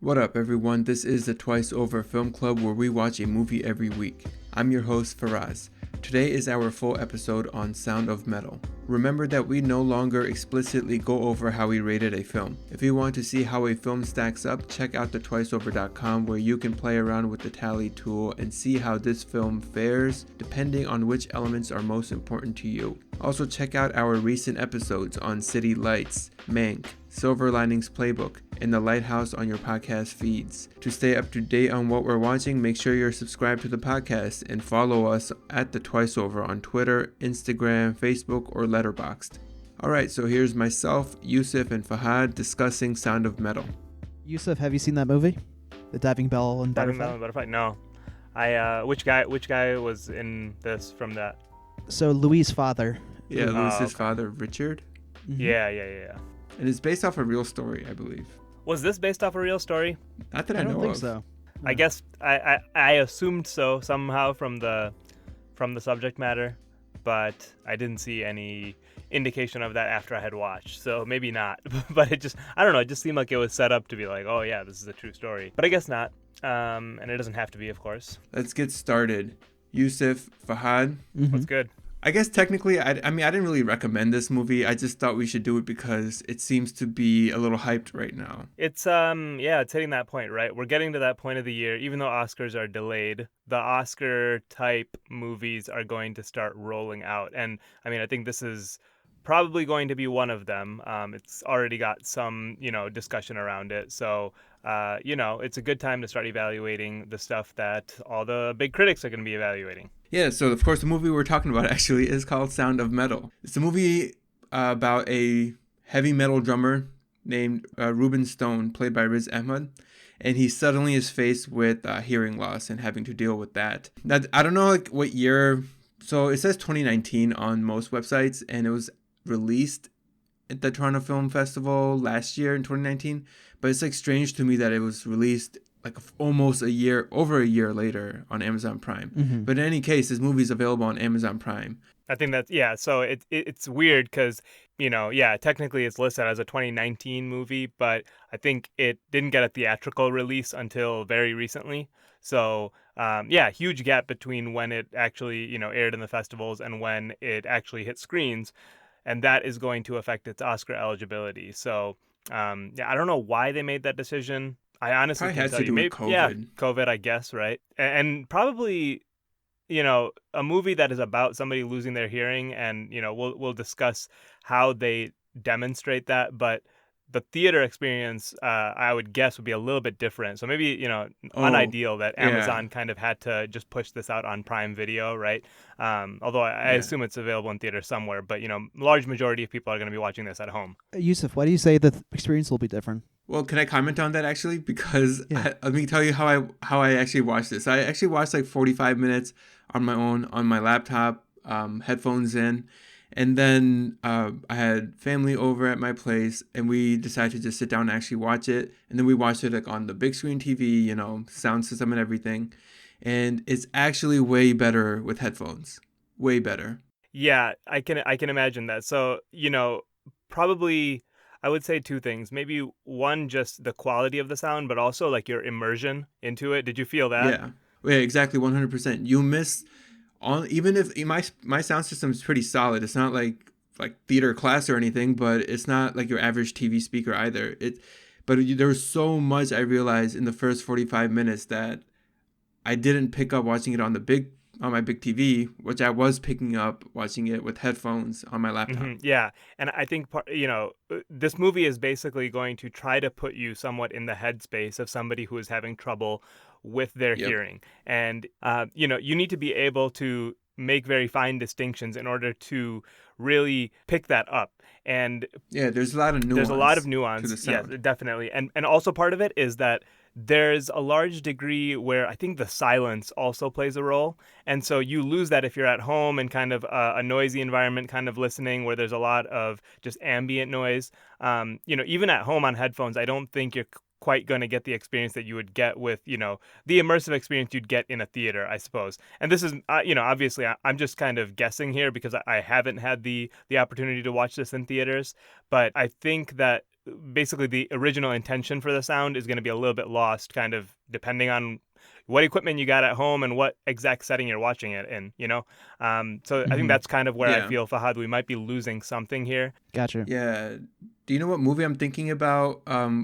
What up, everyone? This is the Twice Over Film Club where we watch a movie every week. I'm your host, Faraz. Today is our full episode on Sound of Metal. Remember that we no longer explicitly go over how we rated a film. If you want to see how a film stacks up, check out the twiceover.com where you can play around with the tally tool and see how this film fares depending on which elements are most important to you. Also check out our recent episodes on City Lights, Mank, Silver Linings Playbook, and The Lighthouse on your podcast feeds. To stay up to date on what we're watching, make sure you're subscribed to the podcast and follow us at The Twice Over on Twitter, Instagram, Facebook, or Letterboxd. Alright, so here's myself, Yusuf, and Fahad discussing Sound of Metal. Yusuf, have you seen that movie? The Diving Bell and Diving Butterfly? Bell and Butterfly? No. Which guy was in this from that? So Louis' father. Yeah, Oh, Lewis's okay. father, Richard. Mhm. Yeah. And it's based off a real story, I believe. Was this based off a real story? Not that I, I know don't think of. so. I guess I assumed so somehow from the subject matter, but I didn't see any indication of that after I had watched. So maybe not. But I don't know, it just seemed like it was set up to be like, oh yeah, this is a true story. But I guess not. And it doesn't have to be, of course. Let's get started. Yusuf, Fahad. Mhm. What's good? I guess technically, I didn't really recommend this movie. I just thought we should do it because it seems to be a little hyped right now. It's it's hitting that point, right? We're getting to that point of the year. Even though Oscars are delayed, the Oscar type movies are going to start rolling out. And I mean, I think this is probably going to be one of them. It's already got some, discussion around it. So, it's a good time to start evaluating the stuff that all the big critics are going to be evaluating. Yeah, so of course the movie we're talking about actually is called Sound of Metal. It's a movie about a heavy metal drummer named Ruben Stone, played by Riz Ahmed, and he suddenly is faced with hearing loss and having to deal with that. Now, I don't know what year, so it says 2019 on most websites, and it was released at the Toronto Film Festival last year in 2019, but it's strange to me that it was released almost over a year later on Amazon Prime. Mhm. But in any case, this movie is available on Amazon Prime. I think that's, yeah, so it's weird because, technically it's listed as a 2019 movie, but I think it didn't get a theatrical release until very recently. So, huge gap between when it actually, aired in the festivals and when it actually hit screens. And that is going to affect its Oscar eligibility. So, I don't know why they made that decision. I honestly Probably can't has tell to you. do with Maybe, COVID. yeah, COVID, I guess, right? And probably, a movie that is about somebody losing their hearing, and we'll discuss how they demonstrate that, but the theater experience, I would guess, would be a little bit different. So maybe, unideal that yeah. Amazon kind of had to just push this out on Prime Video, right? Although I Yeah. assume it's available in theater somewhere, but, large majority of people are going to be watching this at home. Yusuf, why do you say the experience will be different? Well, can I comment on that actually? Because Yeah. let me tell you how I actually watched this. I actually watched 45 minutes on my own on my laptop, headphones in, and then I had family over at my place, and we decided to just sit down and actually watch it. And then we watched it on the big screen TV, sound system and everything. And it's actually way better with headphones. Way better. Yeah, I can imagine that. So, probably I would say two things. Maybe one, just the quality of the sound, but also your immersion into it. Did you feel that? Yeah, exactly, 100%. You miss on, even if my sound system is pretty solid. It's not like theater class or anything, but it's not like your average TV speaker either. There was so much I realized in the first 45 minutes that I didn't pick up watching it on my big TV, which I was picking up watching it with headphones on my laptop. Mhm, yeah, and I think this movie is basically going to try to put you somewhat in the headspace of somebody who is having trouble with their Yep. hearing, and you need to be able to make very fine distinctions in order to really pick that up. And Yeah, there's a lot of nuance. there's a lot of to nuance. the sound. Yeah, definitely. And also part of it is that there's a large degree where I think the silence also plays a role. And so you lose that if you're at home in kind of a noisy environment, kind of listening where there's a lot of just ambient noise. Even at home on headphones, I don't think you're quite going to get the experience that you would get with, the immersive experience you'd get in a theater, I suppose. And this is, obviously I'm just kind of guessing here because I haven't had the opportunity to watch this in theaters. But I think that basically the original intention for the sound is going to be a little bit lost, kind of depending on what equipment you got at home and what exact setting you're watching it in, you know? So I think that's kind of where I Yeah. feel, Fahad, we might be losing something here. Gotcha. Yeah. Do you know what movie I'm thinking about?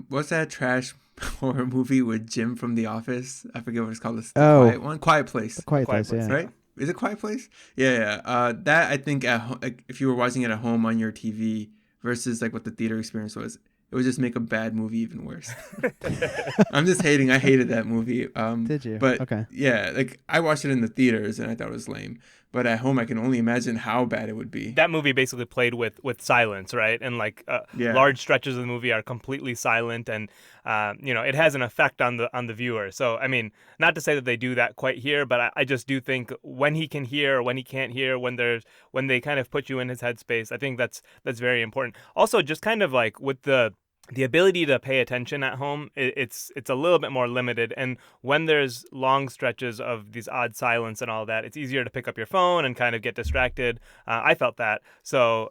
What's that trash horror movie with Jim from The Office? I forget what it's called. It's the Oh. Quiet one. Quiet Place. Quiet Quiet Place, Place, yeah. Right? Is it Quiet Place? Yeah. That I think like, if you were watching it at home on your TV versus like what the theater experience was, it would just make a bad movie even worse. I'm just hating. I hated that movie. Did you? But Okay. yeah, like I watched it in the theaters and I thought it was lame. But at home, I can only imagine how bad it would be. That movie basically played with silence, right? And like Yeah. large stretches of the movie are completely silent, and it has an effect on the viewer. So I mean, not to say that they do that quite here, but I just do think when he can hear or when he can't hear, when they kind of put you in his headspace, I think that's very important. Also, just kind of like with the ability to pay attention at home, it's a little bit more limited. And when there's long stretches of these odd silence and all that, it's easier to pick up your phone and kind of get distracted. I felt that. So,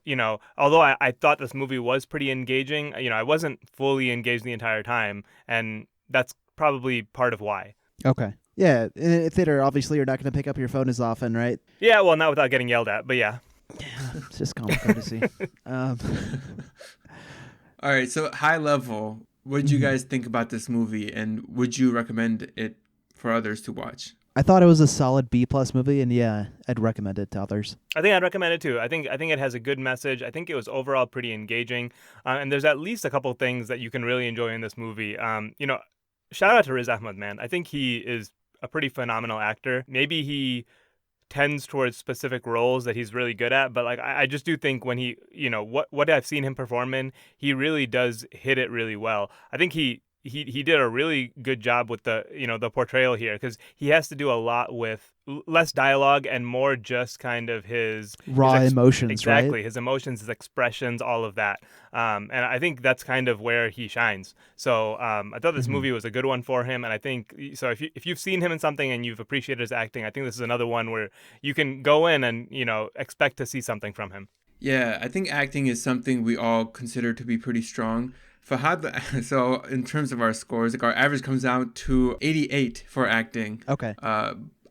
although I thought this movie was pretty engaging, I wasn't fully engaged the entire time. And that's probably part of why. Okay. Yeah, in a theater, obviously, you're not going to pick up your phone as often, right? Yeah, well, not without getting yelled at, but yeah. It's just common courtesy. All right, so high level, what did you guys think about this movie, and would you recommend it for others to watch? I thought it was a solid B+ movie, and yeah, I'd recommend it to others. I think I'd recommend it too. I think it has a good message. I think it was overall pretty engaging, and there's at least a couple things that you can really enjoy in this movie. Shout out to Riz Ahmed, man. I think he is a pretty phenomenal actor. Maybe he tends towards specific roles that he's really good at, but like I just do think when he, what I've seen him perform in, he really does hit it really well. I think he did a really good job with the portrayal here, because he has to do a lot with less dialogue and more just kind of his Raw emotions, exactly, right? his emotions, his expressions, all of that. And I think that's kind of where he shines. So I thought this movie was a good one for him, and I think so. If you've seen him in something and you've appreciated his acting, I think this is another one where you can go in and expect to see something from him. Yeah, I think acting is something we all consider to be pretty strong. Fahad, so in terms of our scores, like our average comes out to 88 for acting. Okay.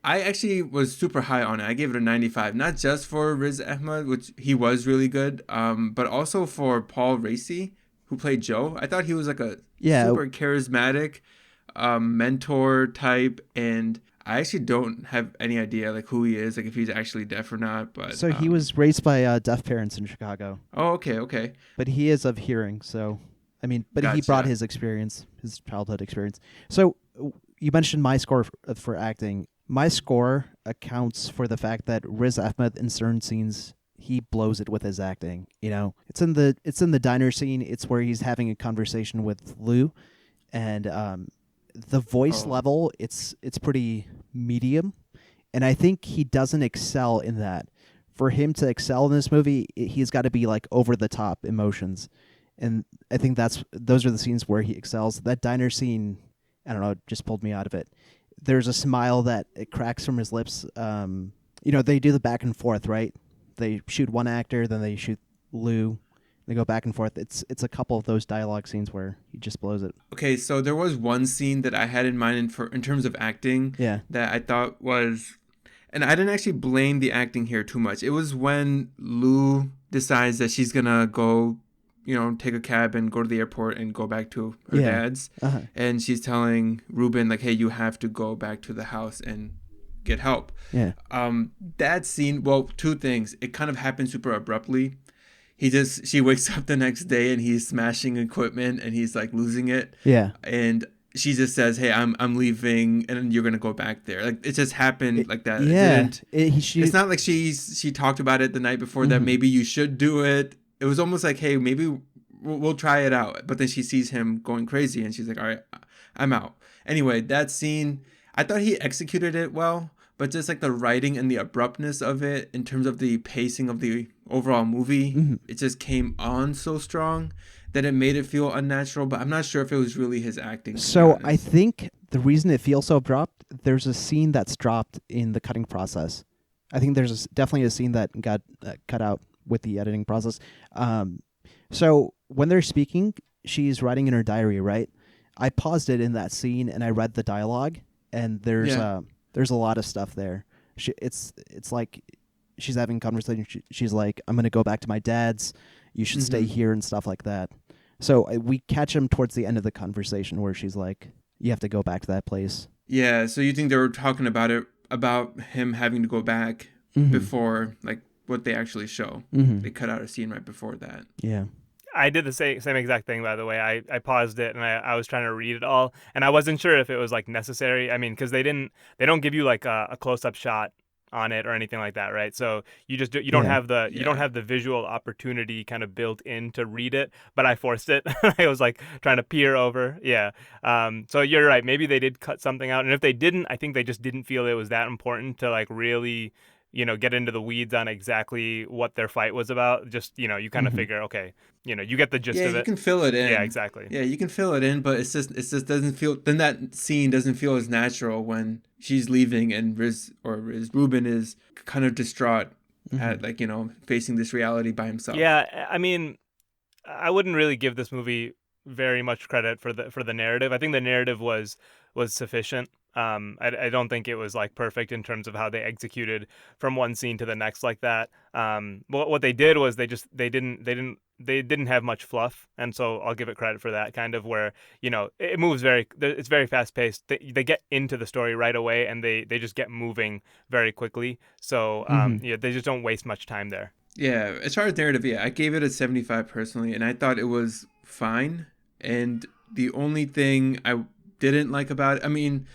I actually was super high on it. I gave it a 95, not just for Riz Ahmed, which he was really good, but also for Paul Raci, who played Joe. I thought he was like a super charismatic mentor type, and I actually don't have any idea like who he is, like if he's actually deaf or not. But So he was raised by deaf parents in Chicago. Oh, okay. But he is of hearing, so I mean, but he Gotcha. brought his experience, his childhood experience. So you mentioned my score for acting. My score accounts for the fact that Riz Ahmed in certain scenes, he blows it with his acting. It's in the diner scene. It's where he's having a conversation with Lou, and the voice level, it's pretty medium, and I think he doesn't excel in that. For him to excel in this movie, he's got to be like over the top emotions. And I think those are the scenes where he excels. That diner scene, I don't know, it just pulled me out of it. There's a smile that it cracks from his lips. They do the back and forth, right? They shoot one actor, then they shoot Lou. They go back and forth. It's a couple of those dialogue scenes where he just blows it. Okay, so there was one scene that I had in mind in terms of acting that I thought was, and I didn't actually blame the acting here too much. It was when Lou decides that she's gonna go, take a cab and go to the airport and go back to her dad's. Uh-huh. And she's telling Ruben, like, hey, you have to go back to the house and get help. Yeah. That scene, well, two things. It kind of happened super abruptly. She wakes up the next day and he's smashing equipment and he's like losing it. Yeah. And she just says, hey, I'm leaving and you're going to go back there. Like, it just happened like that. Yeah. It's not like she talked about it the night before that maybe you should do it. It was almost like, hey, maybe we'll try it out. But then she sees him going crazy and she's like, all right, I'm out. Anyway, that scene, I thought he executed it well, but just like the writing and the abruptness of it in terms of the pacing of the overall movie, it just came on so strong that it made it feel unnatural. But I'm not sure if it was really his acting. So I think the reason it feels so abrupt, there's a scene that's dropped in the cutting process. I think there's definitely a scene that got cut out with the editing process. So when they're speaking, she's writing in her diary, right? I paused it in that scene and I read the dialogue, and there's a lot of stuff there. It's like she's having conversation. She's like, "I'm gonna go back to my dad's. You should stay here," and stuff like that. So we catch him towards the end of the conversation where she's like, "You have to go back to that place." Yeah, so you think they were talking about him having to go back before, like, what they actually show. They cut out a scene right before that. Yeah. I did the same exact thing, by the way. I paused it and I was trying to read it all, and I wasn't sure if it was like necessary. I mean, because they don't give you like a close up shot on it or anything like that, right? So you don't have the visual opportunity kind of built in to read it. But I forced it. I was like trying to peer over. Yeah. So you're right. Maybe they did cut something out, and if they didn't, I think they just didn't feel it was that important to like really, get into the weeds on exactly what their fight was about. Just, you kind of figure, okay, you get the gist of it. Yeah, you can fill it in. Yeah, exactly. Yeah, you can fill it in, but it just doesn't feel, then that scene doesn't feel as natural when she's leaving and Ruben is kind of distraught at, like, facing this reality by himself. Yeah, I mean, I wouldn't really give this movie very much credit for the narrative. I think the narrative was sufficient. I don't think it was like perfect in terms of how they executed from one scene to the next like that. What they did was they didn't have much fluff, and so I'll give it credit for that. Kind of where it moves it's very fast paced. They get into the story right away, and they just get moving very quickly. So they just don't waste much time there. Yeah, as far as narrative, I gave it a 75 personally, and I thought it was fine. And the only thing I didn't like about it, I mean,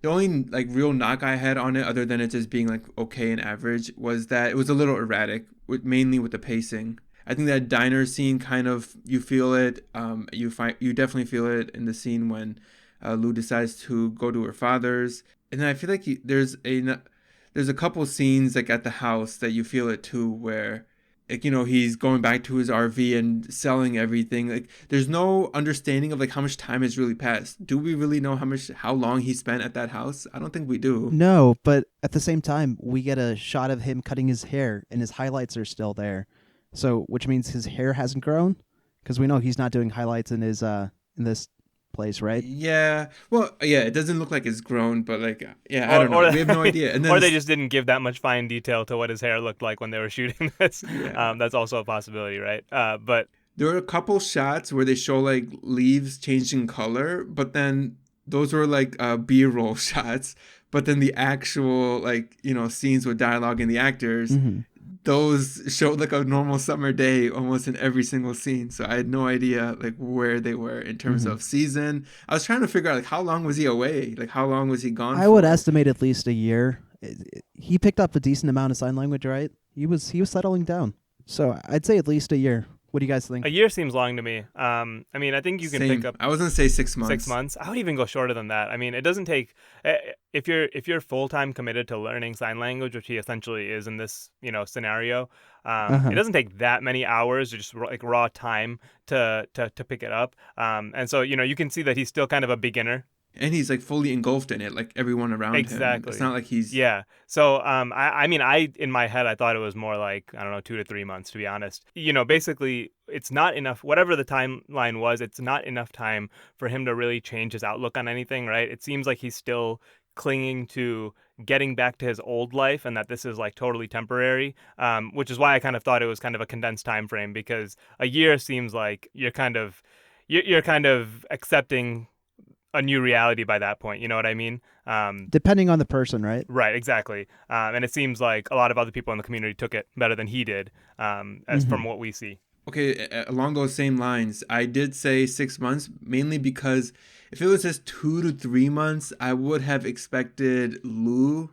the only like real knock I had on it, other than it just being like okay and average, was that it was a little erratic, mainly with the pacing. I think that diner scene kind of, you feel it. You definitely feel it in the scene when Lou decides to go to her father's, and then I feel like there's a couple scenes like at the house that you feel it too, where like, he's going back to his RV and selling everything. Like, there's no understanding of like how much time has really passed. Do we really know how long he spent at that house? I don't think we do. No, but at the same time, we get a shot of him cutting his hair, and his highlights are still there. So, which means his hair hasn't grown, because we know he's not doing highlights in his in this place, right? Yeah. Well, yeah, it doesn't look like it's grown, but like, I don't know. We have no idea. And then or they just didn't give that much fine detail to what his hair looked like when they were shooting this. Yeah. That's also a possibility, right? But there are a couple shots where they show like leaves changing color, but then those were like B-roll shots. But then the actual like, scenes with dialogue and the actors, those showed like a normal summer day almost in every single scene. So I had no idea like where they were in terms of season. I was trying to figure out like how long was he away? Like how long was he gone I would estimate at least a year. He picked up a decent amount of sign language, right? He was settling down. So I'd say at least a year. What do you guys think? A year seems long to me. I mean, I think you can pick up. I was gonna say 6 months. 6 months. I would even go shorter than that. I mean, it doesn't take. If you're full time committed to learning sign language, which he essentially is in this scenario, it doesn't take that many hours or just like raw time to pick it up. And so you can see that he's still kind of a beginner. And he's like fully engulfed in it, like everyone around him. Exactly. It's not like he's... Yeah. So, I mean, in my head, I thought it was more like, I don't know, 2 to 3 months, to be honest. Basically, it's not enough, whatever the timeline was, it's not enough time for him to really change his outlook on anything, right? It seems like he's still clinging to getting back to his old life and that this is like totally temporary, which is why I kind of thought it was kind of a condensed time frame, because a year seems like you're kind of accepting a new reality by that point. You know what I mean? Depending on the person, right? Right, exactly. And it seems like a lot of other people in the community took it better than he did, as from what we see. Okay, along those same lines, I did say 6 months, mainly because if it was just 2 to 3 months, I would have expected Lou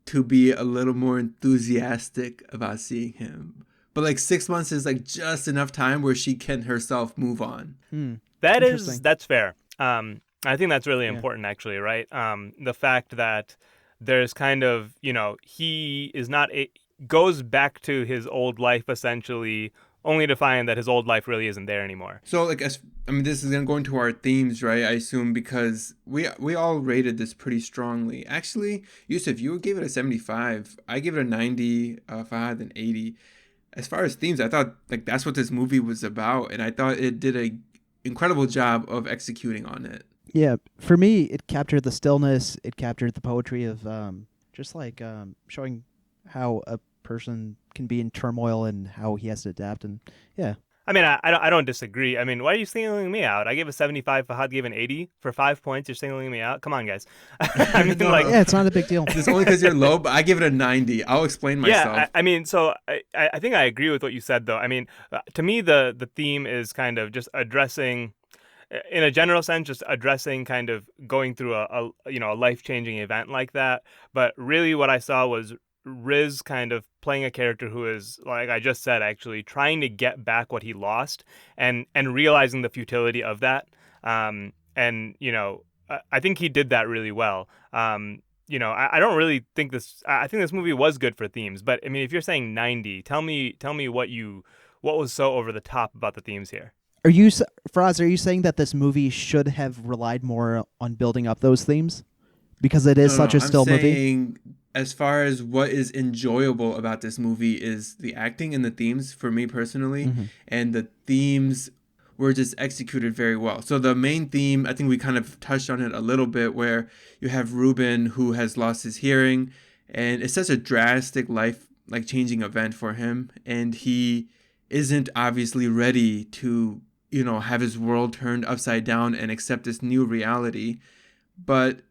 to be a little more enthusiastic about seeing him. But like 6 months is like just enough time where she can herself move on. That's fair. I think that's really important, actually, right? The fact that there's kind of, he is not goes back to his old life essentially, only to find that his old life really isn't there anymore. So, like, this is gonna go into our themes, right? I assume, because we all rated this pretty strongly. Actually, Yusuf, you gave it a 75. I gave it a 90. Fahad an 80. As far as themes, I thought like that's what this movie was about, and I thought it did incredible job of executing on it. Yeah, for me, it captured the stillness. It captured the poetry of just like showing how a person can be in turmoil and how he has to adapt. And yeah, I mean, I don't disagree. I mean, why are you singling me out? I gave a 75. Fahad gave an 80 for 5 points. You're singling me out. Come on, guys. I mean, No, like, yeah, it's not a big deal. It's only because you're low, but I give it a 90. I'll explain myself. yeah. I mean, so I think I agree with what you said, though. I mean, to me, the theme is kind of just addressing, in a general sense, just addressing kind of going through a life-changing event like that. But really, what I saw was Riz kind of playing a character who is, like I just said, actually trying to get back what he lost and realizing the futility of that. And I think he did that really well. I don't really think this. I think this movie was good for themes, but I mean, if you're saying 90, tell me what was so over the top about the themes here. Faraz, are you saying that this movie should have relied more on building up those themes because it is such a still I'm movie? saying, as far as what is enjoyable about this movie is the acting and the themes for me personally, and the themes were just executed very well. So the main theme, I think we kind of touched on it a little bit, where you have Ruben who has lost his hearing, and it's such a drastic life like changing event for him, and he isn't obviously ready to have his world turned upside down and accept this new reality. But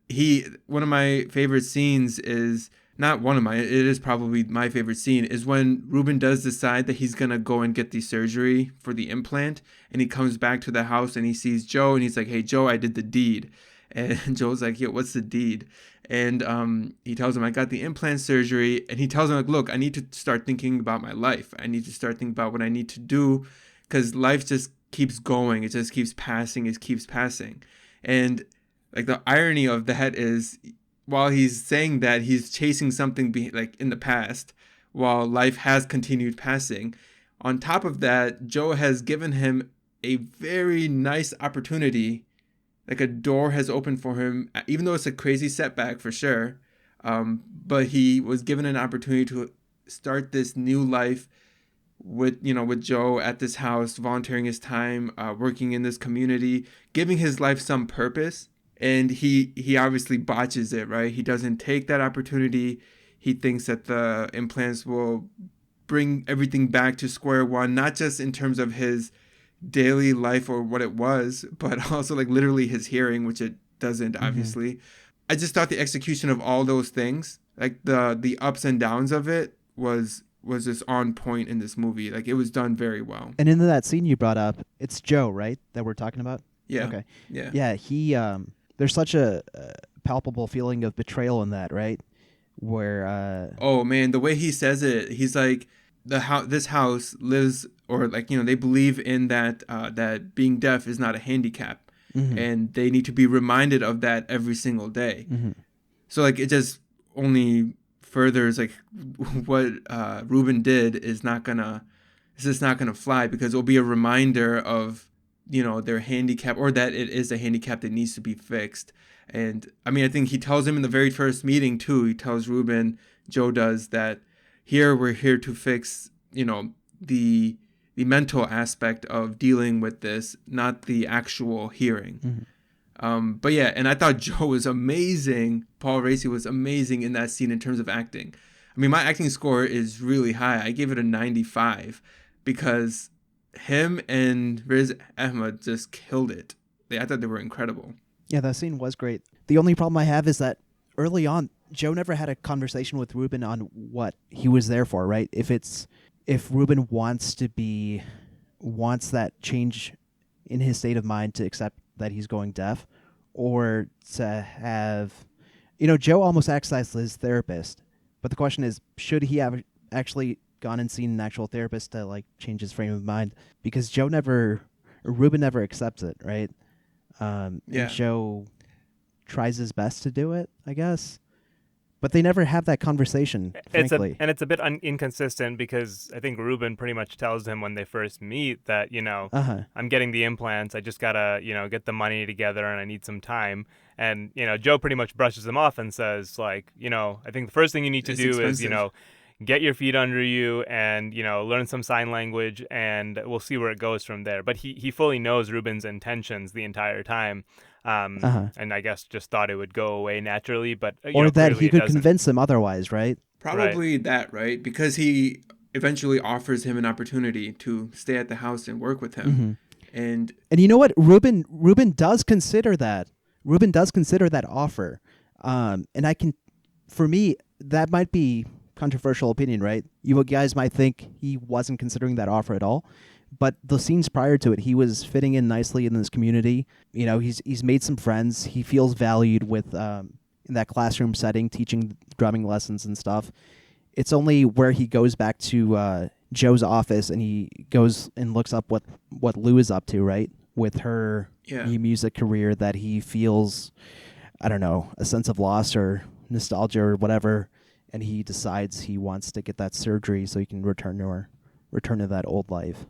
one of my favorite scenes is not one of my, it is probably my favorite scene, is when Ruben does decide that he's going to go and get the surgery for the implant. And he comes back to the house and he sees Joe and he's like, "Hey, Joe, I did the deed." And Joe's like, "Yeah, what's the deed?" And he tells him, "I got the implant surgery." And he tells him, like, "Look, I need to start thinking about my life. I need to start thinking about what I need to do, because life just keeps going. It just keeps passing. It keeps passing." And like the irony of that is, while he's saying that, he's chasing something like in the past, while life has continued passing. On top of that, Joe has given him a very nice opportunity. Like a door has opened for him, even though it's a crazy setback for sure. But he was given an opportunity to start this new life with Joe at this house, volunteering his time, working in this community, giving his life some purpose. And he obviously botches it, right? He doesn't take that opportunity. He thinks that the implants will bring everything back to square one, not just in terms of his daily life or what it was, but also like literally his hearing, which it doesn't, obviously. I just thought the execution of all those things, like the ups and downs of it, was just on point in this movie. Like, it was done very well. And in that scene you brought up, it's Joe, right, that we're talking about? Yeah. Okay. Yeah. Yeah, he there's such a palpable feeling of betrayal in that, right? Where oh man, the way he says it, he's like, this house lives, or like, they believe in that that being deaf is not a handicap, and they need to be reminded of that every single day. So like, it just only furthers like what Ruben did is just not gonna fly, because it'll be a reminder of their handicap, or that it is a handicap that needs to be fixed. And I mean, I think he tells him in the very first meeting too, he tells Ruben, Joe does, that we're here to fix the mental aspect of dealing with this, not the actual hearing. But yeah, and I thought Joe was amazing. Paul Raci was amazing in that scene in terms of acting. I mean, my acting score is really high. I gave it a 95 because him and Riz Ahmed just killed it. I thought they were incredible. Yeah, that scene was great. The only problem I have is that early on, Joe never had a conversation with Ruben on what he was there for, right? If Ruben wants that change in his state of mind to accept that he's going deaf, or to have, Joe almost acts as his therapist. But the question is, should he have actually gone and seen an actual therapist to like change his frame of mind? Because Ruben never accepts it, right? And Joe tries his best to do it, I guess. But they never have that conversation, frankly. It's a bit inconsistent, because I think Ruben pretty much tells him when they first meet that, I'm getting the implants. I just got to, get the money together, and I need some time. And, Joe pretty much brushes him off and says, like, I think the first thing you need to do is, get your feet under you and, learn some sign language, and we'll see where it goes from there. But he fully knows Ruben's intentions the entire time. And I guess just thought it would go away naturally, but or that clearly he it could doesn't. convince him otherwise, right? Probably that, right? Because he eventually offers him an opportunity to stay at the house and work with him. And you know what? Ruben does consider that. Ruben does consider that offer. And for me, that might be controversial opinion, right? You guys might think he wasn't considering that offer at all. But the scenes prior to it, he was fitting in nicely in this community. He's made some friends. He feels valued with in that classroom setting, teaching drumming lessons and stuff. It's only where he goes back to Joe's office and he goes and looks up what Lou is up to, right? With her new music career, that he feels, I don't know, a sense of loss or nostalgia or whatever, and he decides he wants to get that surgery so he can return to that old life.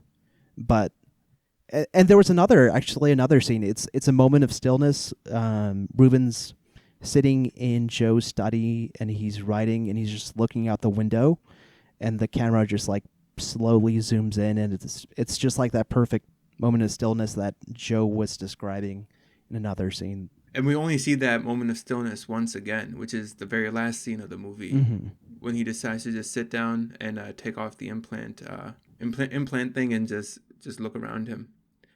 But and there was another scene. It's a moment of stillness. Ruben's sitting in Joe's study and he's writing and he's just looking out the window, and the camera just like slowly zooms in, and it's just like that perfect moment of stillness that Joe was describing in another scene. And we only see that moment of stillness once again, which is the very last scene of the movie, when he decides to just sit down and take off the implant thing and just look around him.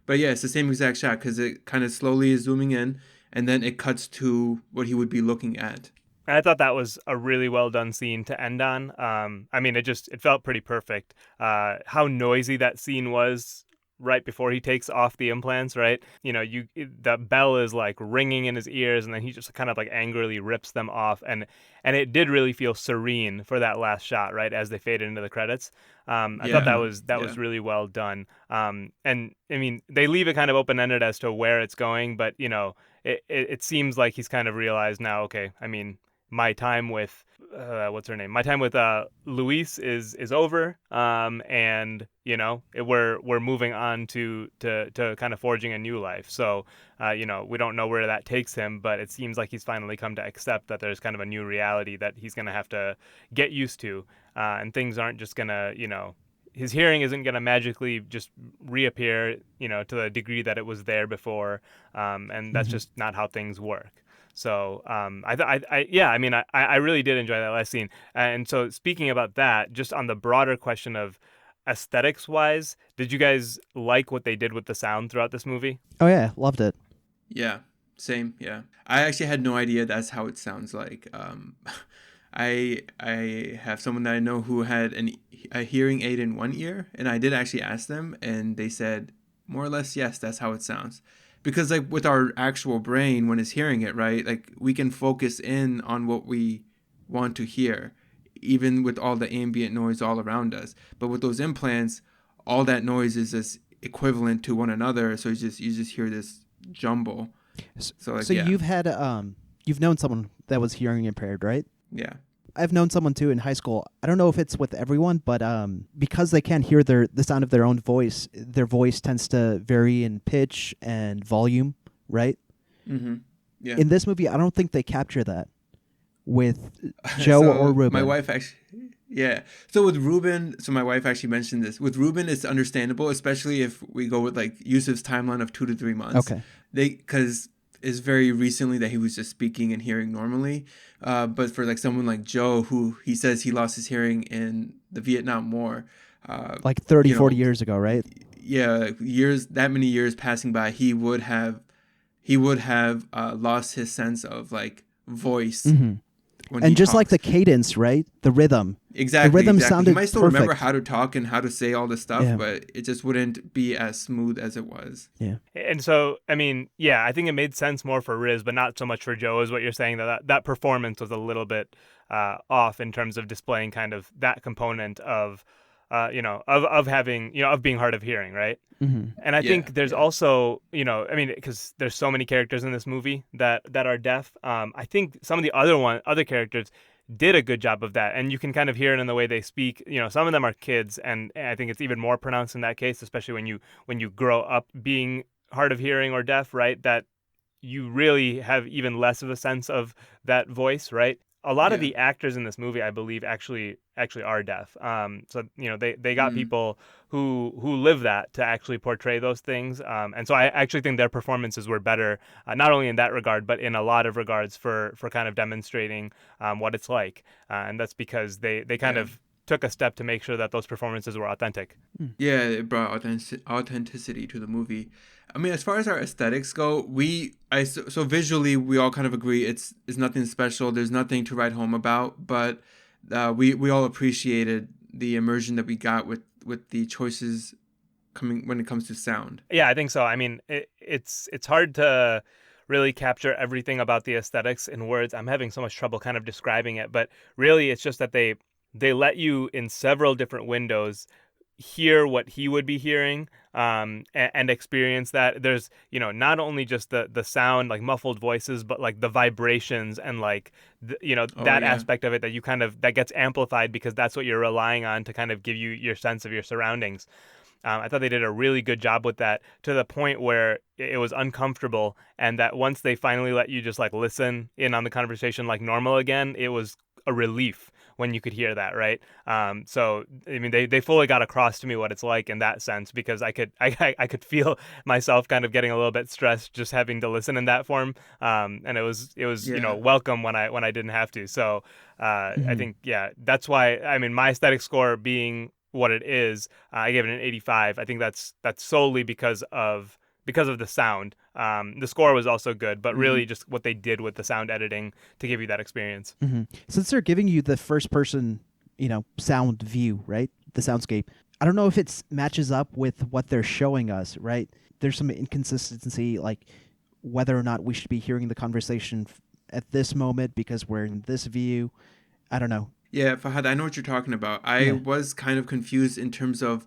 But yeah, it's the same exact shot because it kind of slowly is zooming in, and then it cuts to what he would be looking at. I thought that was a really well done scene to end on. It felt pretty perfect. How noisy that scene was right before he takes off the implants, right? The bell is like ringing in his ears, and then he just kind of like angrily rips them off, and it did really feel serene for that last shot, right, as they faded into the credits. I thought that was really well done. And I mean, they leave it kind of open ended as to where it's going, but it seems like he's kind of realized now, okay, I mean, my time with what's her name? My time with Luis is over, and we're moving on to kind of forging a new life. So we don't know where that takes him, but it seems like he's finally come to accept that there's kind of a new reality that he's gonna have to get used to, and things aren't just gonna his hearing isn't gonna magically just reappear to the degree that it was there before, and that's just not how things work. So I really did enjoy that last scene. And so speaking about that, just on the broader question of aesthetics wise, did you guys like what they did with the sound throughout this movie? Oh yeah, loved it. Yeah, same. Yeah, I actually had no idea that's how it sounds like. I have someone that I know who had a hearing aid in one ear, and I did actually ask them, and they said more or less yes, that's how it sounds. Because like with our actual brain, when it's hearing it, right, like we can focus in on what we want to hear, even with all the ambient noise all around us. But with those implants, all that noise is just equivalent to one another, so you just hear this jumble. So you've known someone that was hearing impaired, right? Yeah. I've known someone too in high school. I don't know if it's with everyone, but because they can't hear the sound of their own voice, their voice tends to vary in pitch and volume, right? Mm-hmm. Yeah. In this movie, I don't think they capture that with Joe or Ruben. My wife actually, yeah. So with Ruben, my wife actually mentioned this. With Ruben, it's understandable, especially if we go with like Yusuf's timeline of 2 to 3 months. Okay. Because it's very recently that he was just speaking and hearing normally. But for like someone like Joe, who he says he lost his hearing in the Vietnam War. Like 30, 40 years ago, right? Yeah, that many years passing by, he would have lost his sense of like voice. Mm-hmm. And just talks. Like the cadence, right? The rhythm. Exactly. The rhythm sounded He might still perfect. remember how to talk and how to say all this stuff, but it just wouldn't be as smooth as it was. Yeah. And so, I mean, yeah, I think it made sense more for Riz, but not so much for Joe, is what you're saying. That performance was a little bit off in terms of displaying kind of that component of, of having, of being hard of hearing, right? Mm-hmm. And I think there's also, because there's so many characters in this movie that are deaf. I think some of the other characters did a good job of that, and you can kind of hear it in the way they speak. Some of them are kids, and I think it's even more pronounced in that case, especially when you grow up being hard of hearing or deaf, right? That you really have even less of a sense of that voice, right? a lot of Yeah. the actors in this movie, I believe, actually are deaf. So they got people who live that to actually portray those things. And so I actually think their performances were better, not only in that regard, but in a lot of regards for kind of demonstrating what it's like. And that's because they kind Yeah. of took a step to make sure that those performances were authentic. Yeah, it brought authenticity to the movie. I mean, as far as our aesthetics go, so visually we all kind of agree it's nothing special. There's nothing to write home about, but we all appreciated the immersion that we got with the choices coming when it comes to sound. Yeah, I think so. I mean, it's hard to really capture everything about the aesthetics in words. I'm having so much trouble kind of describing it, but really it's just that they let you in several different windows hear what he would be hearing, and experience that. There's, not only just the sound, like muffled voices, but like the vibrations and like Oh that yeah. aspect of it that you kind of that gets amplified because that's what you're relying on to kind of give you your sense of your surroundings. I thought they did a really good job with that, to the point where it was uncomfortable, and that once they finally let you just like listen in on the conversation like normal again, it was a relief when you could hear that, right? So I mean, they fully got across to me what it's like in that sense, because I could feel myself kind of getting a little bit stressed just having to listen in that form, and it was Yeah. welcome when I didn't have to. So I Mhm. think, yeah, that's why, I mean, my aesthetic score being what it is, I gave it an 85. I think that's solely because of the sound. The score was also good, but Hmm. really just what they did with the sound editing to give you that experience. Since they're giving you the first person, sound view, right? The soundscape. I don't know if it matches up with what they're showing us, right? There's some inconsistency, like whether or not we should be hearing the conversation at this moment because we're in this view. I don't know. Yeah, Fahad, I know what you're talking about. I Yeah. was kind of confused in terms of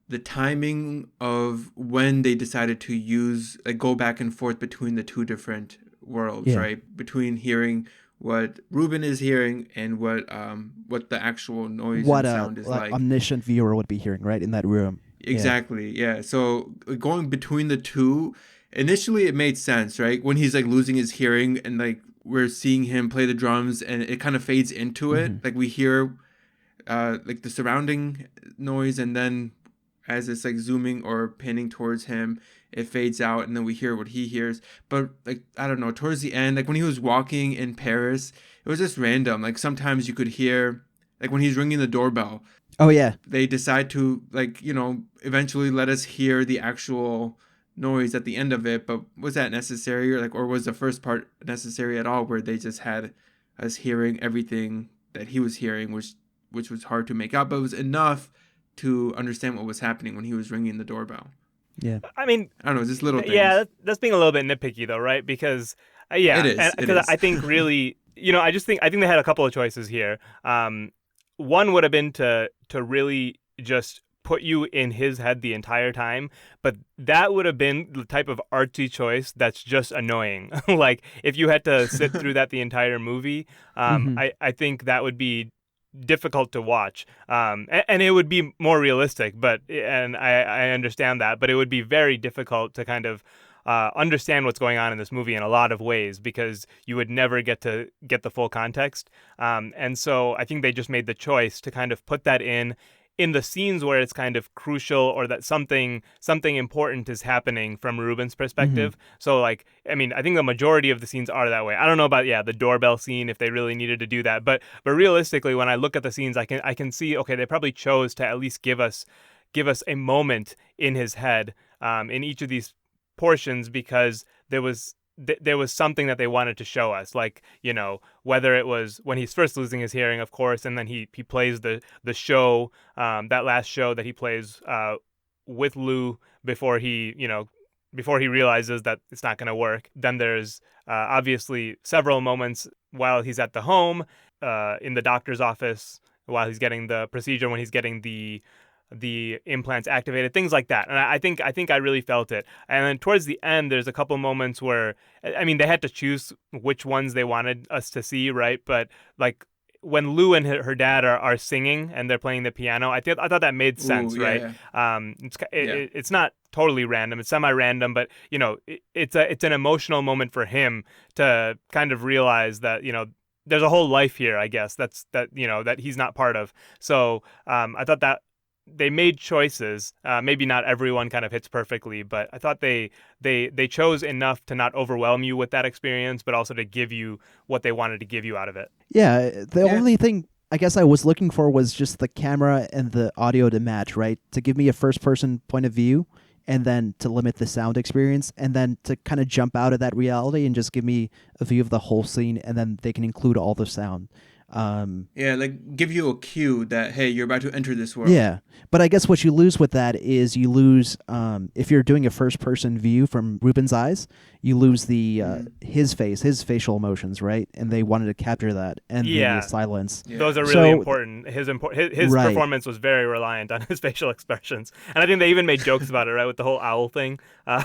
the timing of when they decided to go back and forth between the two different worlds, Yeah. right? Between hearing what Ruben is hearing and what the actual noise What and a sound is like like. omniscient viewer would be hearing, right, in that room. Yeah. Exactly. Yeah. So going between the two, initially it made sense, right? When he's like losing his hearing and like we're seeing him play the drums and it kind of fades into it. Hmm. Like we hear like the surrounding noise, and then as it's like zooming or panning towards him, it fades out and then we hear what he hears. But like I don't know, towards the end, like when he was walking in Paris, it was just random. Like sometimes you could hear, like when he's ringing the doorbell, Oh yeah. they decide to like eventually let us hear the actual noise at the end of it. But was that necessary, or was the first part necessary at all, where they just had us hearing everything that he was hearing, which was hard to make out, but it was enough to understand what was happening when he was ringing the doorbell. Yeah. I mean, I don't know, just little yeah, things. that's being a little bit nitpicky though, right? Because It yeah, and is. It because is. I think really, I think they had a couple of choices here. One would have been to really just put you in his head the entire time, but that would have been the type of artsy choice that's just annoying. Like if you had to sit through that the entire movie, Hmm. I think that would be difficult to watch, and it would be more realistic, and I understand that, but it would be very difficult to kind of understand what's going on in this movie in a lot of ways, because you would never get to get the full context. And so I think they just made the choice to kind of put that in the scenes where it's kind of crucial, or that something important is happening from Ruben's Hmm. perspective. So like, I mean, I think the majority of the scenes are that way. I don't know about, yeah, the doorbell scene, if they really needed to do that, but realistically, when I look at the scenes, I can see, okay, they probably chose to at least give us a moment in his head, in each of these portions, because there was something that they wanted to show us, like, whether it was when he's first losing his hearing, of course, and then he plays the show, that last show that he plays with Lou before he realizes that it's not going to work. Then there's obviously several moments while he's at the home, in the doctor's office, while he's getting the procedure, when he's getting the implants activated, things like that. And I think I really felt it. And then towards the end, there's a couple moments where, I mean, they had to choose which ones they wanted us to see, right? But like when Lou and her dad are singing and they're playing the piano, I thought that made Ooh, sense, right? yeah. Yeah. It's not totally random; it's semi-random, but it's an emotional moment for him to kind of realize that there's a whole life here, I guess, that he's not part of. So I thought that they made choices. Maybe not everyone kind of hits perfectly, but I thought they chose enough to not overwhelm you with that experience, but also to give you what they wanted to give you out of it. Yeah, the only thing I guess I was looking for was just the camera and the audio to match, right? To give me a first-person point of view, and then to limit the sound experience, and then to kind of jump out of that reality and just give me a view of the whole scene, and then they can include all the sound. Like give you a cue that, hey, you're about to enter this world. Yeah, but I guess what you lose with that is you lose, if you're doing a first-person view from Ruben's eyes, you lose the his face, his facial emotions, right? And they wanted to capture that, and the silence. Yeah. Those are really important. His right. performance was very reliant on his facial expressions, and I think they even made jokes about it, right, with the whole owl thing. I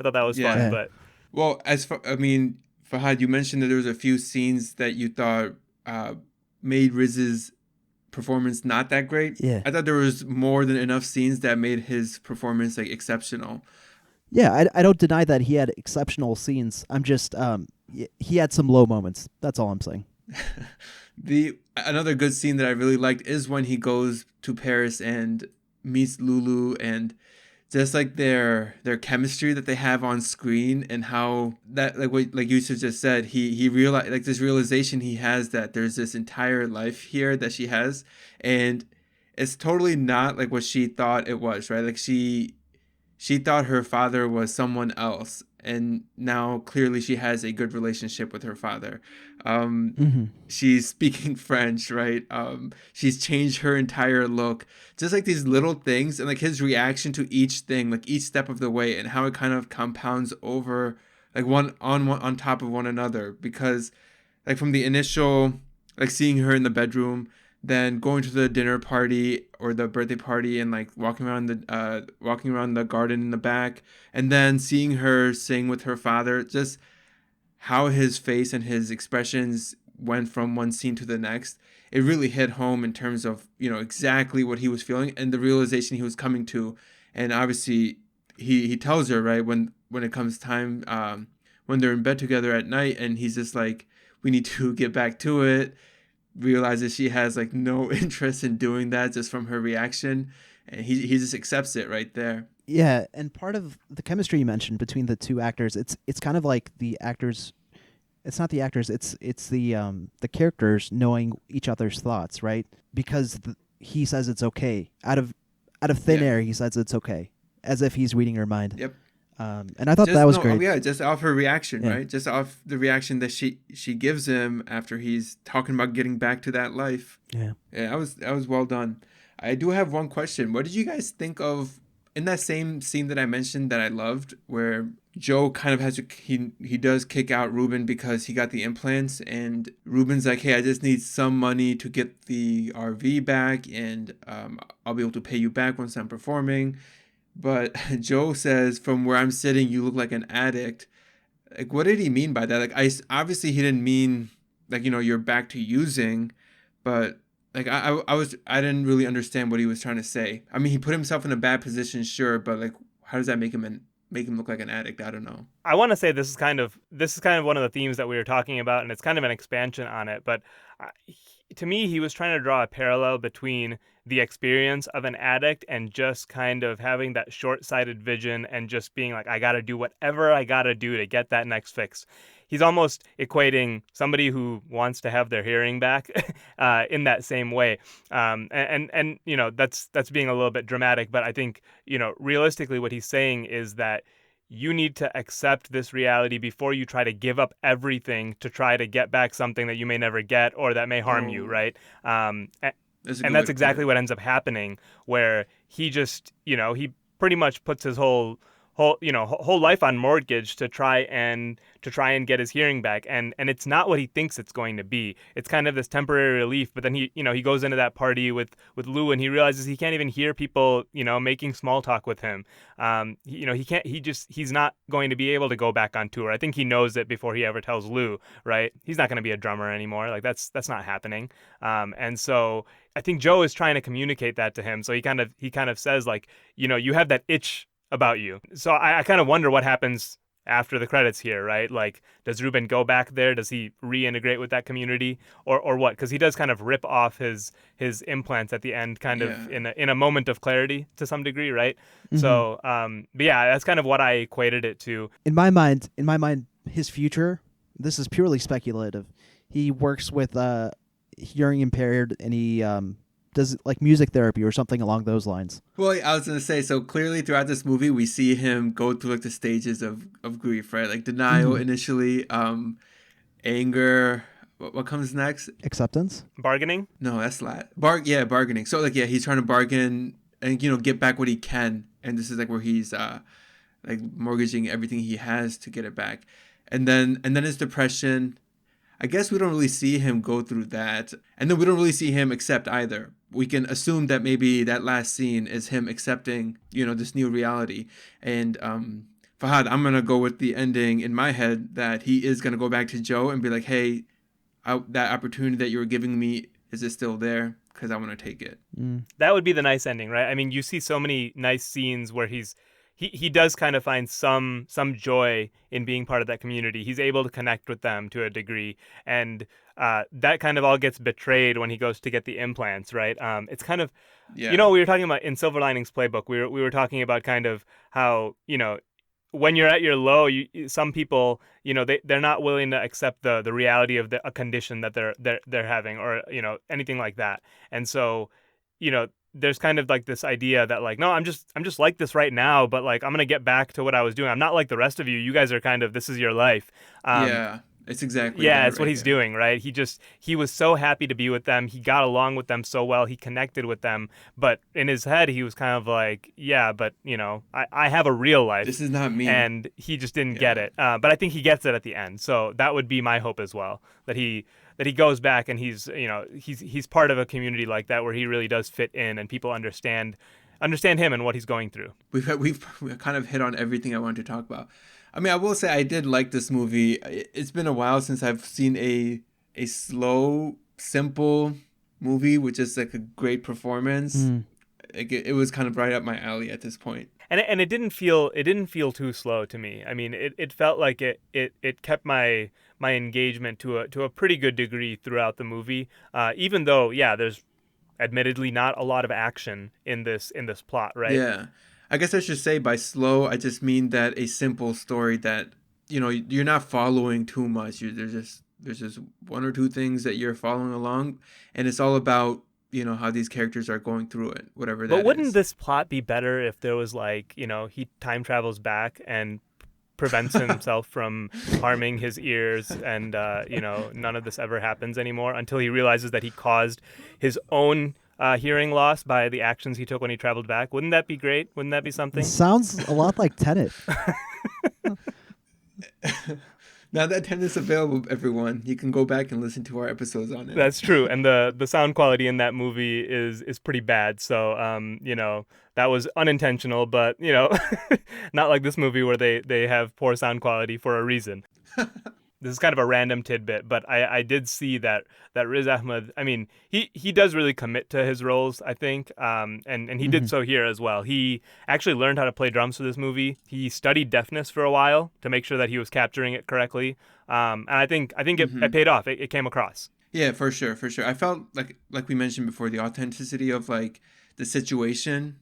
thought that was fun. But well, Fahad, you mentioned that there was a few scenes that you thought made Riz's performance not that great. Yeah. I thought there was more than enough scenes that made his performance like exceptional. Yeah, I don't deny that he had exceptional scenes. I'm just he had some low moments. That's all I'm saying. Another good scene that I really liked is when he goes to Paris and meets Lulu, and just like their chemistry that they have on screen, and how that, like Yusuf just said, he realized, like, this realization he has that there's this entire life here that she has, and it's totally not like what she thought it was, right? Like she thought her father was someone else, and now clearly she has a good relationship with her father. She's speaking French, right? She's changed her entire look. Just like these little things, and like his reaction to each thing, like each step of the way, and how it kind of compounds over, like one on top of one another. Because like from the initial, like seeing her in the bedroom, then going to the dinner party or the birthday party, and like walking around the garden in the back, and then seeing her sing with her father, just how his face and his expressions went from one scene to the next. It really hit home in terms of, exactly what he was feeling and the realization he was coming to. And obviously he tells her, right, when it comes time, when they're in bed together at night, and he's just like, we need to get back to it. Realizes she has like no interest in doing that just from her reaction, and he just accepts it right there. Yeah, and part of the chemistry you mentioned between the two actors, it's kind of like the actors. It's not the actors. It's the characters knowing each other's thoughts, right? Because he says it's okay out of thin air. He says it's okay, as if he's reading her mind. Yep. And I thought that was great. Yeah, just off her reaction, right? Just off the reaction that she gives him after he's talking about getting back to that life. Yeah, that was well done. I do have one question. What did you guys think of in that same scene that I mentioned that I loved, where Joe kind of has he does kick out Ruben because he got the implants, and Ruben's like, hey, I just need some money to get the RV back, and I'll be able to pay you back once I'm performing. But Joe says, from where I'm sitting, you look like an addict. Like, what did he mean by that? Like, obviously he didn't mean like, you're back to using, but like I didn't really understand what he was trying to say. I mean, he put himself in a bad position, sure, but like, how does that make him look like an addict? I don't know. I want to say this is kind of one of the themes that we were talking about, and it's kind of an expansion on it. But to me, he was trying to draw a parallel between the experience of an addict and just kind of having that short-sighted vision and just being like, I got to do whatever I got to do to get that next fix. He's almost equating somebody who wants to have their hearing back in that same way. And that's being a little bit dramatic, but I think, realistically what he's saying is that you need to accept this reality before you try to give up everything to try to get back something that you may never get or that may harm you, right? And that's exactly what ends up happening, where he just, he pretty much puts his whole life on mortgage to try and get his hearing back, and it's not what he thinks it's going to be. It's kind of this temporary relief, but then he goes into that party with Lou, and he realizes he can't even hear people making small talk with him. He's not going to be able to go back on tour. I think he knows it before he ever tells Lou, right? He's not going to be a drummer anymore. Like that's not happening. And so I think Joe is trying to communicate that to him. So he kind of says, like, you have that itch about you. So I kind of wonder what happens after the credits here, right? Like, does Ruben go back there? Does he reintegrate with that community, or what? Because he does kind of rip off his implants at the end, kind of Yeah. in a moment of clarity to some degree, right? Hmm. So, but yeah, that's kind of what I equated it to. In my mind, his future. This is purely speculative. He works with hearing impaired, and he does like music therapy or something along those lines. Well, I was gonna say, so clearly throughout this movie, we see him go through like the stages of grief, right? Like denial Hmm. initially, anger. What comes next? Acceptance. Bargaining. No, that's yeah, bargaining. So like, yeah, he's trying to bargain and get back what he can, and this is like where he's like mortgaging everything he has to get it back, and then his depression. I guess we don't really see him go through that. And then we don't really see him accept either. We can assume that maybe that last scene is him accepting, this new reality. And Fahad, I'm going to go with the ending in my head that he is going to go back to Joe and be like, hey, that opportunity that you were giving me, is it still there? Because I want to take it. That would be the nice ending, right? I mean, you see so many nice scenes where he does kind of find some joy in being part of that community. He's able to connect with them to a degree, and that kind of all gets betrayed when he goes to get the implants, right? It's kind of, Yeah. we were talking about in Silver Linings Playbook. We were talking about kind of how when you're at your low, some people they're not willing to accept the reality of a condition that they're having, or anything like that, and so there's kind of like this idea that like, no, I'm just like this right now, but like I'm gonna get back to what I was doing. I'm not like the rest of you. You guys are kind of, this is your life. Yeah. It's exactly Yeah, that it's what right he's there. doing, right? He was so happy to be with them. He got along with them so well. He connected with them, but in his head, he was kind of like, yeah, but I have a real life, This is not me. and he just didn't get Yeah. it. But I think he gets it at the end. So that would be my hope as well, that he goes back and he's part of a community like that where he really does fit in, and people understand him and what he's going through. We've kind of hit on everything I wanted to talk about. I mean, I will say I did like this movie. It's been a while since I've seen a slow, simple movie with just like a great performance. Mm. It was kind of right up my alley at this point. And it didn't feel too slow to me. I mean, it felt like it kept my engagement to a pretty good degree throughout the movie. Even though, yeah, there's admittedly not a lot of action in this plot, right? Yeah. I guess I should say by slow, I just mean that a simple story that, you're not following too much. There's just one or two things that you're following along, and it's all about, how these characters are going through it, whatever that But wouldn't is. this plot be better if there was like, he time travels back and prevents himself from harming his ears, and none of this ever happens anymore until he realizes that he caused his own hearing loss by the actions he took when he traveled back? Wouldn't that be great? Wouldn't that be something? Sounds a lot like Tenet. Now that Tenet's available, everyone, you can go back and listen to our episodes on it. That's true, and the sound quality in that movie is pretty bad. So that was unintentional, but not like this movie where they have poor sound quality for a reason. This is kind of a random tidbit, but I did see that Riz Ahmed, I mean, he does really commit to his roles, I think, and he did so here as well. He actually learned how to play drums for this movie. He studied deafness for a while to make sure that he was capturing it correctly, and I think it paid off. It came across. Yeah, for sure, for sure. I felt like we mentioned before, the authenticity of like the situation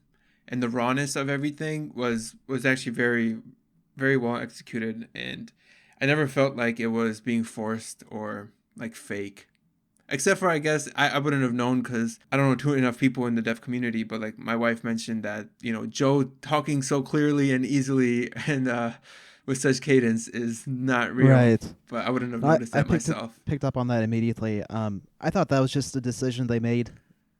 and the rawness of everything was actually very, very well executed, and I never felt like it was being forced or like fake. Except for, I guess, I wouldn't have known because I don't know too enough people in the deaf community, but like my wife mentioned that, Joe talking so clearly and easily and with such cadence is not real. Right. But I wouldn't have I, noticed I that picked myself. picked up on that immediately. I thought that was just a decision they made.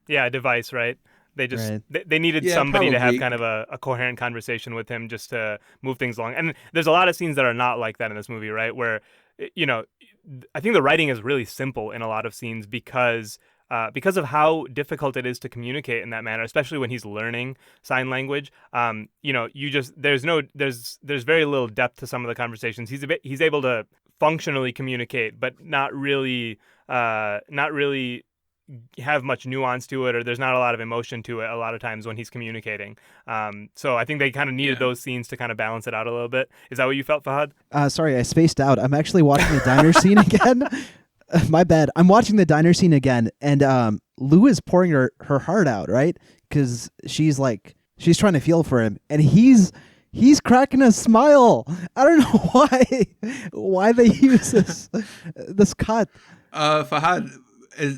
Yeah, a device, right? They just Right. they needed Yeah, somebody to have probably. kind of a coherent conversation with him just to move things along. And there's a lot of scenes that are not like that in this movie, right? Where I think the writing is really simple in a lot of scenes because of how difficult it is to communicate in that manner, especially when he's learning sign language. You just there's very little depth to some of the conversations. He's able to functionally communicate, but not really have much nuance to it, or there's not a lot of emotion to it a lot of times when he's communicating. So I think they kind of needed those scenes to kind of balance it out a little bit. Is that what you felt, Fahad? Sorry, I spaced out. I'm actually watching the diner scene again. My bad. I'm watching the diner scene again, and Lou is pouring her heart out, right? Because she's trying to feel for him, and he's cracking a smile. I don't know why they use this cut. Fahad,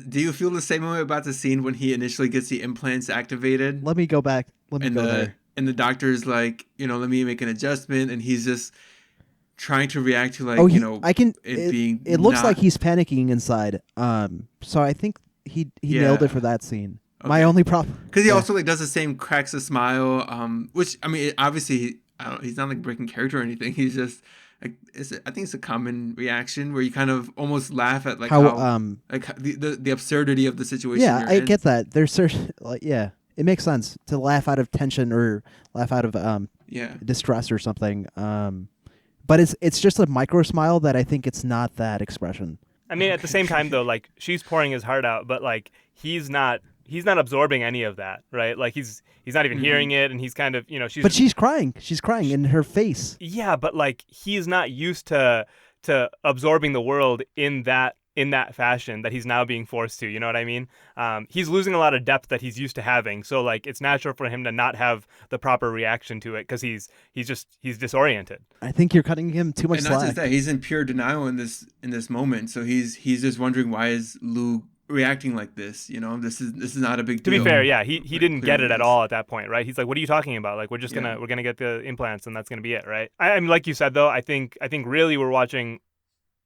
do you feel the same way about the scene when he initially gets the implants activated? Let me go back. Let me go there. And the doctor's like, let me make an adjustment, and he's just trying to react to it looks like he's panicking inside. So I think he nailed it for that scene. Okay. My only problem, because he also does the same, cracks a smile. Which I mean, obviously, he's not breaking character or anything. He's just I think it's a common reaction where you kind of almost laugh at how the absurdity of the situation. Yeah, I get that. There's certain it makes sense to laugh out of tension or laugh out of distress or something. But it's just a micro smile that I think it's not that expression. I mean, at the same time though, she's pouring his heart out, but he's not absorbing any of that, right? He's not even hearing it, and he's kind of, But she's crying. She's crying in her face. Yeah, but he's not used to absorbing the world in that fashion that he's now being forced to. You know what I mean? He's losing a lot of depth that he's used to having. So it's natural for him to not have the proper reaction to it because he's disoriented. I think you're cutting him too much slack. And not just that, he's in pure denial in this moment. So he's just wondering, why is Lou reacting like this? This is not a big deal. To be fair, yeah, he didn't get it at all at that point, right? He's like, what are you talking about? We're just we're gonna get the implants and that's gonna be it, right? I mean, like you said though, I think really we're watching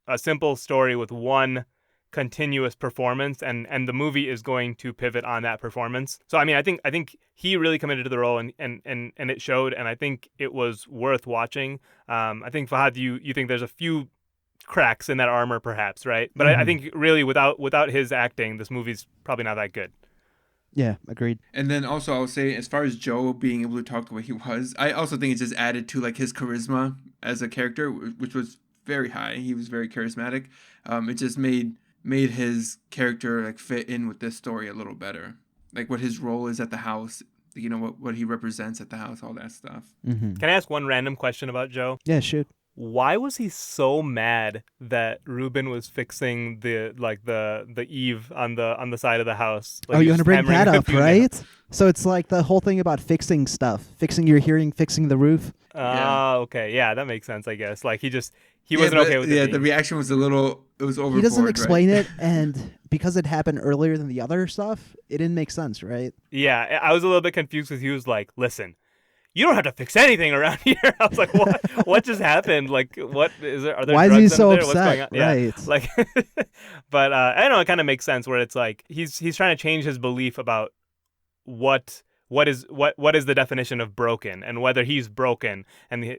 a simple story with one continuous performance, and the movie is going to pivot on that performance. So I mean, I think he really committed to the role, and it showed, and I think it was worth watching. I think, Fahad, you think there's a few cracks in that armor perhaps, right? But I think really without his acting, this movie's probably not that good. Yeah, agreed. And then also I would say, as far as Joe being able to talk the way he was, I also think it just added to his charisma as a character, which was very high. He was very charismatic. It just made his character fit in with this story a little better. What his role is at the house, what he represents at the house, all that stuff. Mm-hmm. Can I ask one random question about Joe? Yeah, shoot. Why was he so mad that Ruben was fixing the eave on the side of the house? You want to bring that up, right? So it's the whole thing about fixing stuff, fixing your hearing, fixing the roof. Okay, yeah, that makes sense, I guess. He wasn't okay with it. Yeah, the reaction was it was overboard. He doesn't explain it, and because it happened earlier than the other stuff, it didn't make sense, right? Yeah, I was a little bit confused because he was like, "Listen, you don't have to fix anything around here." I was like, "What? What just happened? What is there? Are there Why drugs is he so under there? upset?" Right. Yeah, but I don't know. It kind of makes sense where it's he's trying to change his belief about what is the definition of broken and whether he's broken, and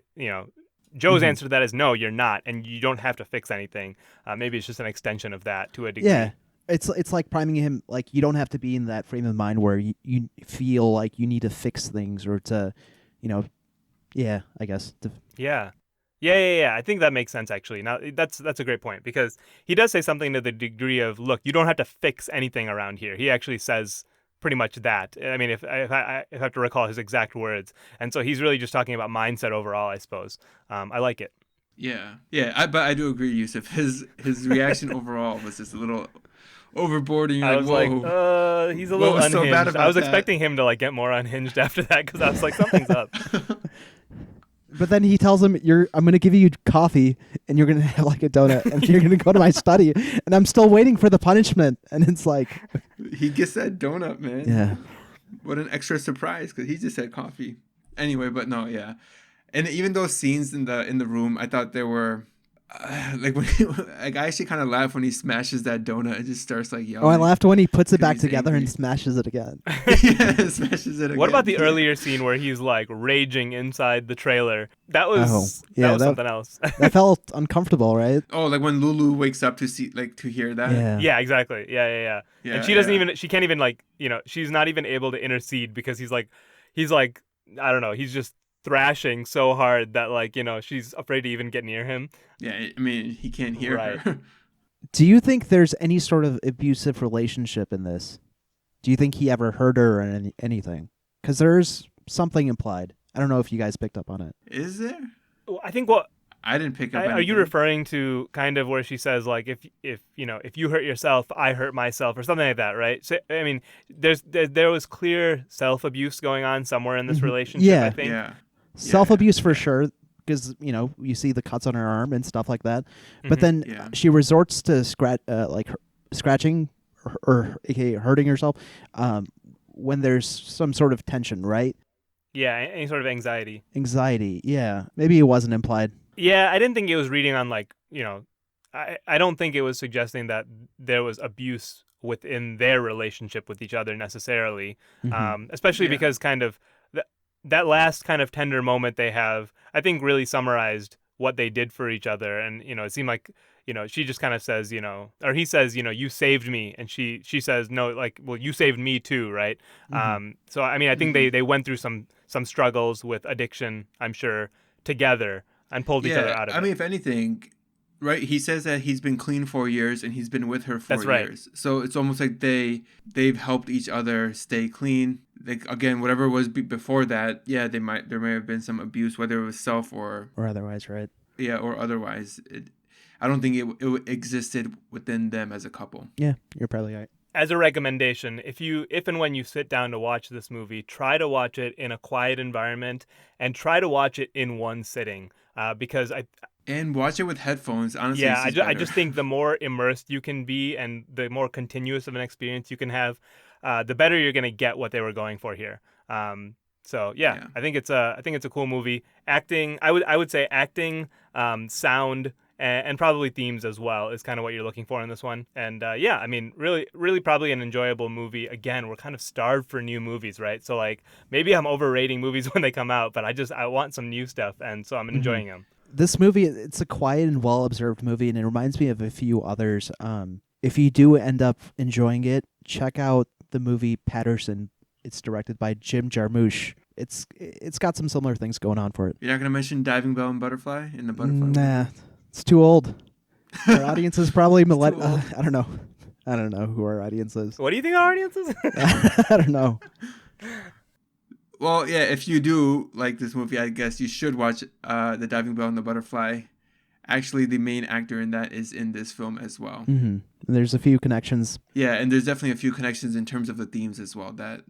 Joe's answer to that is no, you're not, and you don't have to fix anything. Maybe it's just an extension of that to a degree. Yeah. It's like priming him, you don't have to be in that frame of mind where you feel like you need to fix things or to, I guess. Yeah. I think that makes sense, actually. Now, that's a great point, because he does say something to the degree of, look, you don't have to fix anything around here. He actually says pretty much that. I mean, if I have to recall his exact words. And so he's really just talking about mindset overall, I suppose. I like it. Yeah. But I do agree, Yusuf. His reaction overall was just a little overboard, and I was whoa. He's a little unhinged. So bad about I was that? expecting him to get more unhinged after that, because I was like, something's up. But then he tells him, I'm going to give you coffee, and you're going to have a donut, and you're going to go to my study, and I'm still waiting for the punishment. And it's he gets that donut, man. Yeah. What an extra surprise, because he just said coffee. Anyway, but no, yeah. And even those scenes in the room, I thought they were when I actually kind of laughed when he smashes that donut and just starts yelling. Oh, I laughed when he puts it back together and smashes it again. Yeah, smashes it again. What about the earlier scene where he's raging inside the trailer? That was something else. That felt uncomfortable, right? Oh, when Lulu wakes up to see to hear that. Yeah, exactly. Yeah. And she doesn't even. She can't even she's not even able to intercede because he's I don't know. He's just thrashing so hard that she's afraid to even get near him. Yeah, I mean, he can't hear her. Do you think there's any sort of abusive relationship in this? Do you think he ever hurt her or anything? Because there's something implied. I don't know if you guys picked up on it. Is there? Well, I think what I didn't pick up. are you anything. referring to kind of where she says like if you hurt yourself, I hurt myself or something like that, right? So I mean, there was clear self-abuse going on somewhere in this relationship. Yeah. I think. Yeah. Self-abuse for sure, because you see the cuts on her arm and stuff like that. But then Yeah. she resorts to scratching or aka hurting herself when there's some sort of tension, right? Yeah, any sort of anxiety. Anxiety. Yeah, maybe it wasn't implied. Yeah, I didn't think it was reading on I don't think it was suggesting that there was abuse within their relationship with each other necessarily, especially Yeah. because kind of that last kind of tender moment they have, I think really summarized what they did for each other. And, it seemed like, she just kind of says, or he says, you saved me. And she says, no, like, well, you saved me too, right? So, I mean, I think they went through some struggles with addiction, I'm sure, together and pulled each other out of it. I mean, if anything, right? He says that he's been clean 4 years and he's been with her 4 That's right. years. So it's almost like they've helped each other stay clean. Like again, whatever was before that, yeah, there may have been some abuse, whether it was self or otherwise, right? Yeah, or otherwise. I don't think it existed within them as a couple. Yeah, you're probably right. As a recommendation, if and when you sit down to watch this movie, try to watch it in a quiet environment and try to watch it in one sitting, because And watch it with headphones. Honestly, yeah, it's I just think the more immersed you can be and the more continuous of an experience you can have, the better you're going to get what they were going for here. So yeah, I think it's a cool movie. Acting, I would say acting, sound, and probably themes as well is kind of what you're looking for in this one. And yeah, I mean, really, really probably an enjoyable movie. Again, we're kind of starved for new movies, right? So like maybe I'm overrating movies when they come out, but I want some new stuff, and so I'm enjoying them. This movie, it's a quiet and well-observed movie, and it reminds me of a few others. If you do end up enjoying it, check out the movie Patterson. It's directed by Jim Jarmusch. It's got some similar things going on for it. You're not gonna mention Diving Bell and Butterfly in the Butterfly? Nah, it's too old. Our audience is probably old. I don't know. I don't know who our audience is. What do you think our audience is? I don't know. Well, yeah, if you do like this movie, I guess you should watch The Diving Bell and the Butterfly. Actually, the main actor in that is in this film as well. Mm-hmm. There's a few connections. Yeah, and there's definitely a few connections in terms of the themes as well that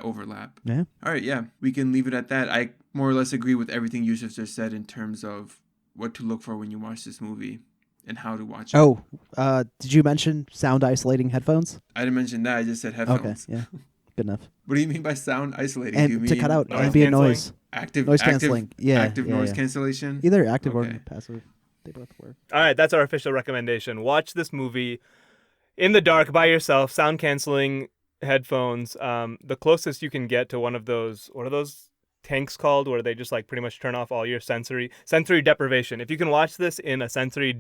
overlap. Yeah. All right, yeah, we can leave it at that. I more or less agree with everything Yusuf just said in terms of what to look for when you watch this movie and how to watch it. Oh, did you mention sound isolating headphones? I didn't mention that. I just said headphones. Okay, yeah, good enough. What do you mean by sound isolating? And do you mean to cut out noise ambient canceling? noise. active Noise canceling. Yeah, active yeah, noise yeah. cancellation? Either active Okay. or passive. They both work. All right, that's our official recommendation. Watch this movie in the dark by yourself, sound canceling headphones. The closest you can get to one of those, what are those tanks called, where they just like pretty much turn off all your sensory deprivation. If you can watch this in a sensory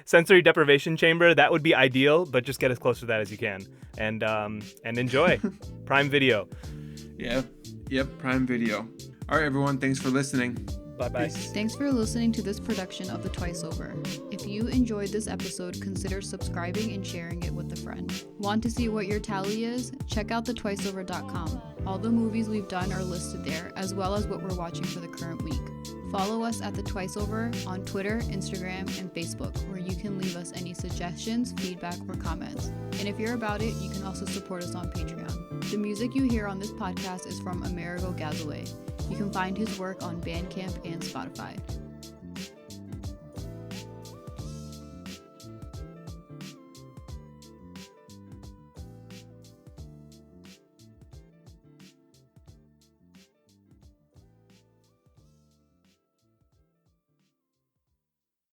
sensory deprivation chamber, that would be ideal. But just get as close to that as you can, and enjoy. Prime Video. Yep, Prime Video. All right, everyone, thanks for listening. Bye-bye. Thanks for listening to this production of The Twice Over. If you enjoyed this episode, consider subscribing and sharing it with a friend. Want to see what your tally is? Check out thetwiceover.com. All the movies we've done are listed there, as well as what we're watching for the current week. Follow us at The Twice Over on Twitter, Instagram, and Facebook, where you can leave us any suggestions, feedback, or comments. And if you're about it, you can also support us on Patreon. The music you hear on this podcast is from Amerigo Gazaway. You can find his work on Bandcamp and Spotify.